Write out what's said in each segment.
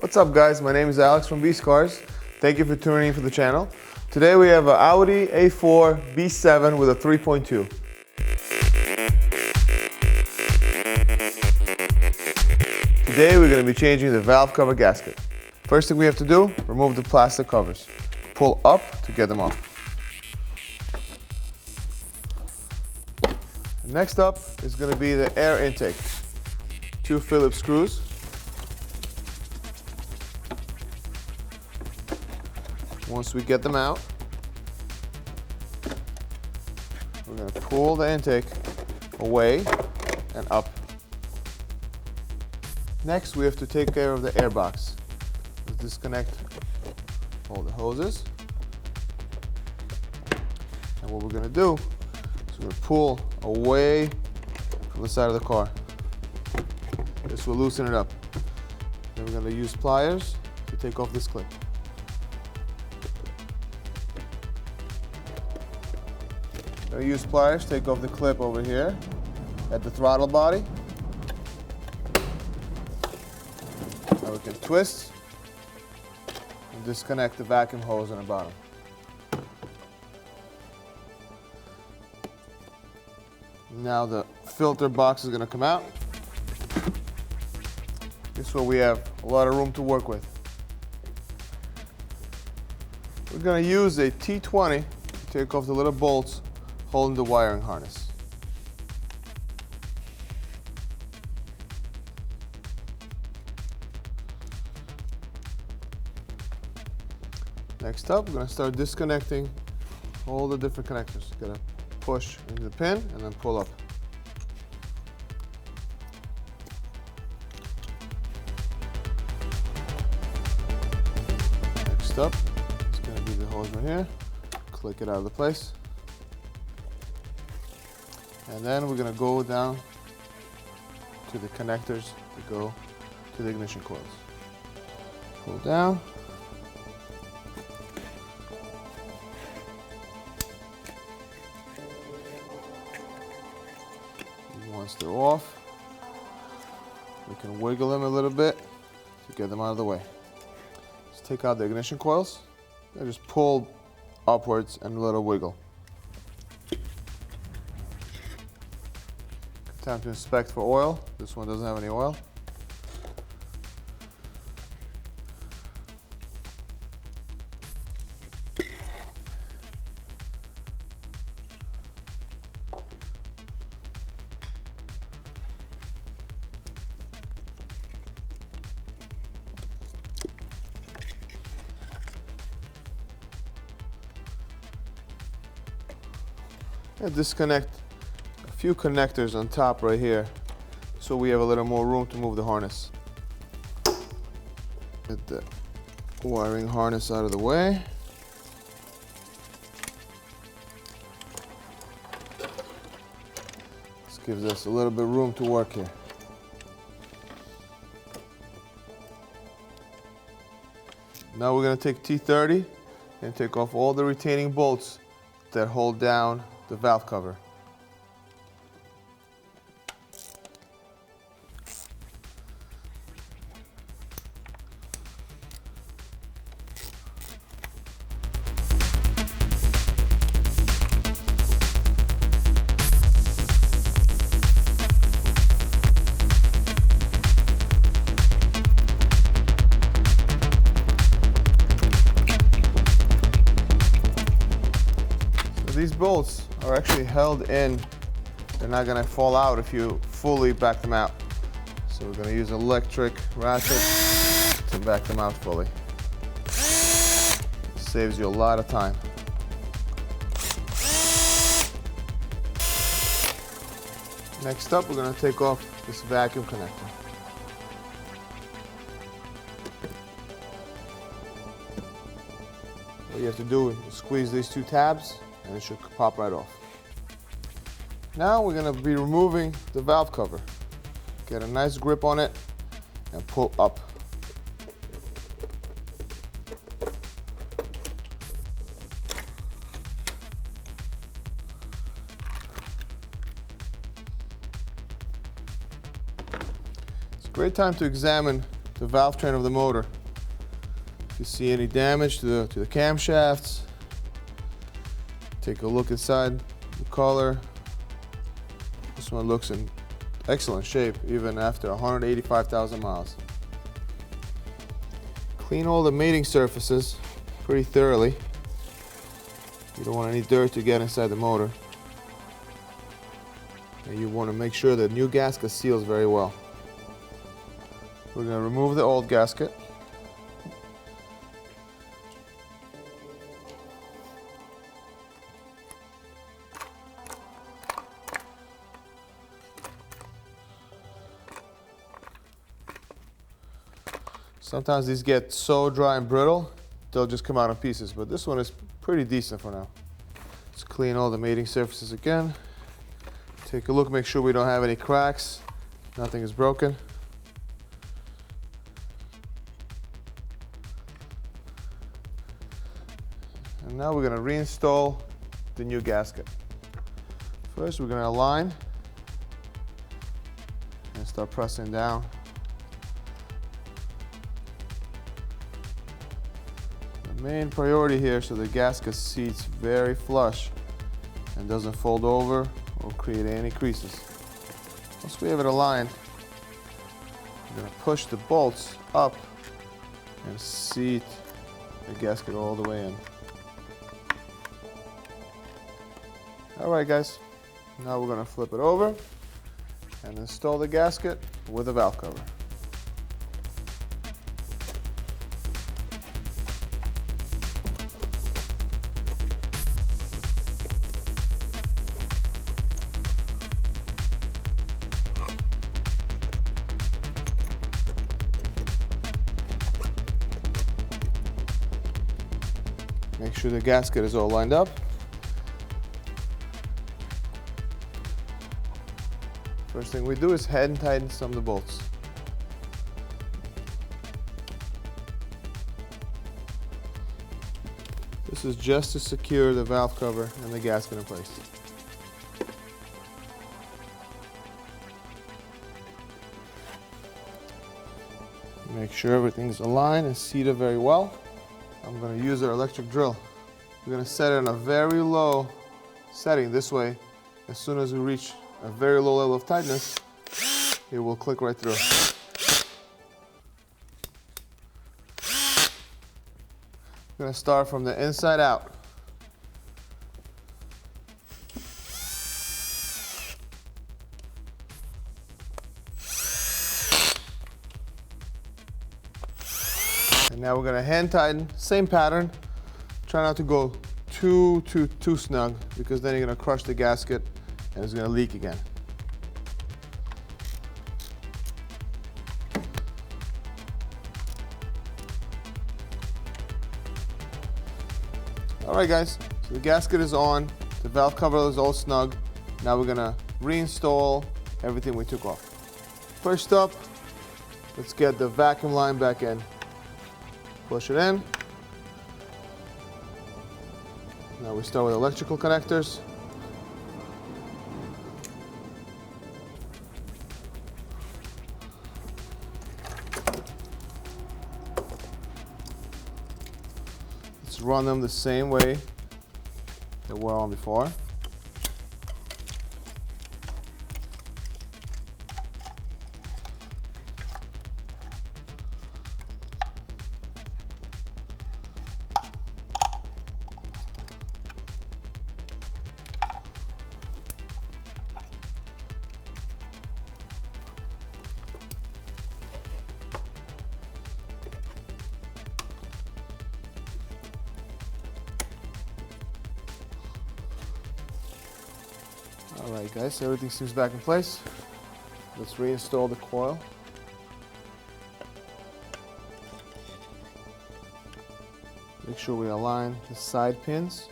What's up guys, my name is Alex from Beast Cars. Thank you for tuning in for the channel. Today we have an Audi A4 B7 with a 3.2. Today we're going to be changing the valve cover gasket. First thing we have to do, remove the plastic covers. Pull up to get them off. Next up is going to be the air intake. 2 Phillips screws. Once we get them out, we're going to pull the intake away and up. Next, we have to take care of the air box. Let's disconnect all the hoses. And what we're going to do is we're going to pull away from the side of the car. This will loosen it up. Then we're going to use pliers to take off this clip. I'm going to use pliers, take off the clip over here at the throttle body. Now we can twist and disconnect the vacuum hose on the bottom. Now the filter box is going to come out. This is where we have a lot of room to work with. We're going to use a T20 to take off the little bolts holding the wiring harness. Next up, we're going to start disconnecting all the different connectors. Going to push into the pin and then pull up. Next up, it's going to be the hose right here. Click it out of the place. And then we're going to go down to the connectors to go to the ignition coils. Pull down. Once they're off, we can wiggle them a little bit to get them out of the way. Let's take out the ignition coils and just pull upwards and a little wiggle. Time to inspect for oil. This one doesn't have any oil. And disconnect a few connectors on top right here so we have a little more room to move the harness. Get the wiring harness out of the way. This gives us a little bit of room to work here. Now we're going to take T30 and take off all the retaining bolts that hold down the valve cover. These bolts are actually held in. They're not going to fall out if you fully back them out. So we're going to use electric ratchet to back them out fully. It saves you a lot of time. Next up, we're going to take off this vacuum connector. What you have to do is squeeze these 2 tabs and it should pop right off. Now we're going to be removing the valve cover. Get a nice grip on it and pull up. It's a great time to examine the valve train of the motor. If you see any damage to the camshafts, take a look inside the collar. This one looks in excellent shape even after 185,000 miles. Clean all the mating surfaces pretty thoroughly. You don't want any dirt to get inside the motor. And you want to make sure the new gasket seals very well. We're going to remove the old gasket. Sometimes these get so dry and brittle, they'll just come out in pieces, but this one is pretty decent for now. Let's clean all the mating surfaces again. Take a look, make sure we don't have any cracks, nothing is broken. And now we're going to reinstall the new gasket. First, we're going to align and start pressing down. The main priority here so the gasket seats very flush and doesn't fold over or create any creases. Once we have it aligned, we're going to push the bolts up and seat the gasket all the way in. Alright guys, now we're going to flip it over and install the gasket with a valve cover. Make sure the gasket is all lined up. First thing we do is head and tighten some of the bolts. This is just to secure the valve cover and the gasket in place. Make sure everything's aligned and seated very well. I'm going to use our electric drill. We're going to set it on a very low setting. This way, as soon as we reach a very low level of tightness, it will click right through. I'm going to start from the inside out. And now we're going to hand tighten, same pattern. Try not to go too snug, because then you're going to crush the gasket and it's going to leak again. All right guys, so the gasket is on, the valve cover is all snug. Now we're going to reinstall everything we took off. First up, let's get the vacuum line back in. Push it in. Now we start with electrical connectors. Let's run them the same way that we're on before. All right guys, everything seems back in place. Let's reinstall the coil. Make sure we align the side pins.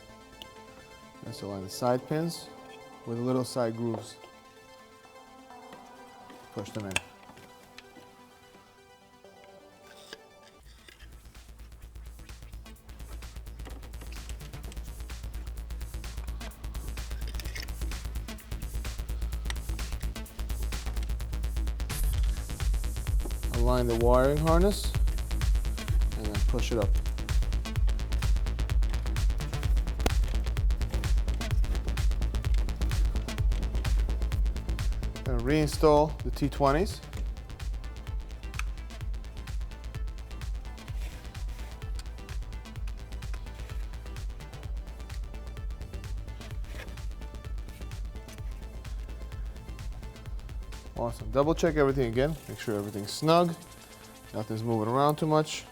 Let's align the side pins with little side grooves. Push them in. align the wiring harness, and then push it up. Gonna reinstall the T20s. Awesome. Double check everything again. Make sure everything's snug. Nothing's moving around too much.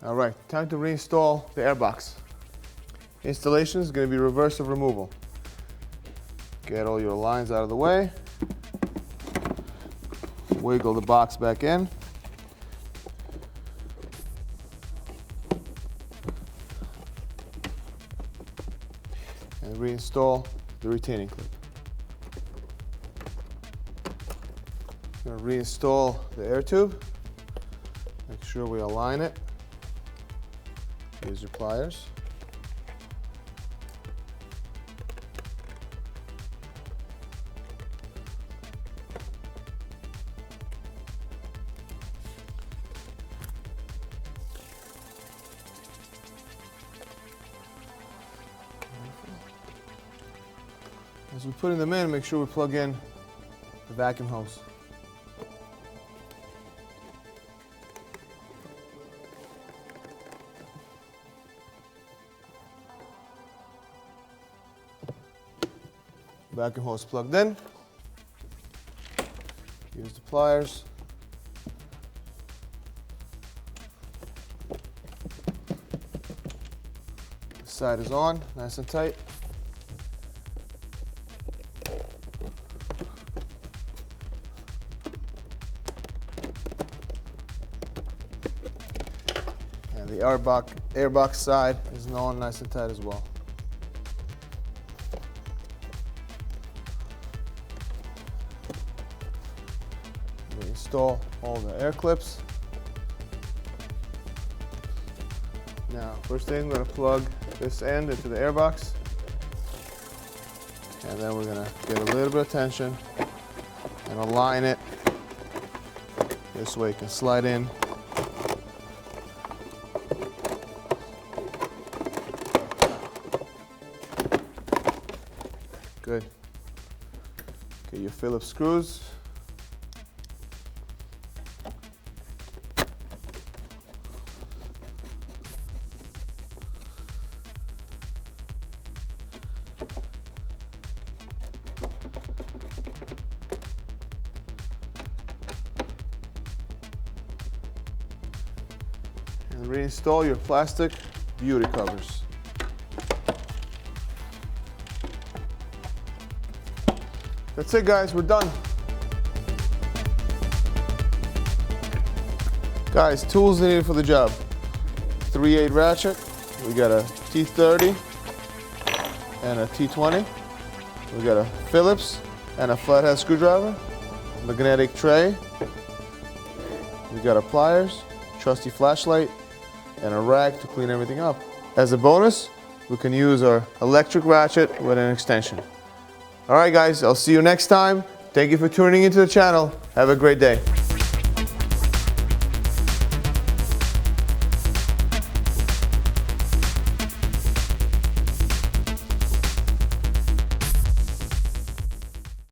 All right, time to reinstall the airbox. Installation is going to be reverse of removal. Get all your lines out of the way. Wiggle the box back in. And reinstall the retaining clip. I'm going to reinstall the air tube. Make sure we align it. Use your pliers. As we're putting them in, make sure we plug in the vacuum hose. Vacuum hose plugged in. Use the pliers. The side is on, nice and tight. And the airbox side is on nice and tight as well. Install all the air clips. Now, first thing, we're going to plug this end into the airbox, and then we're going to get a little bit of tension and align it. This way it can slide in. Good. Get your Phillips screws. And reinstall your plastic beauty covers. That's it, guys, we're done. Guys, tools needed for the job. 3/8 ratchet, we got a T30 and a T20. We got a Phillips and a flathead screwdriver, magnetic tray. We got our pliers, trusty flashlight, and a rag to clean everything up. As a bonus, we can use our electric ratchet with an extension. All right, guys, I'll see you next time. Thank you for tuning into the channel. Have a great day.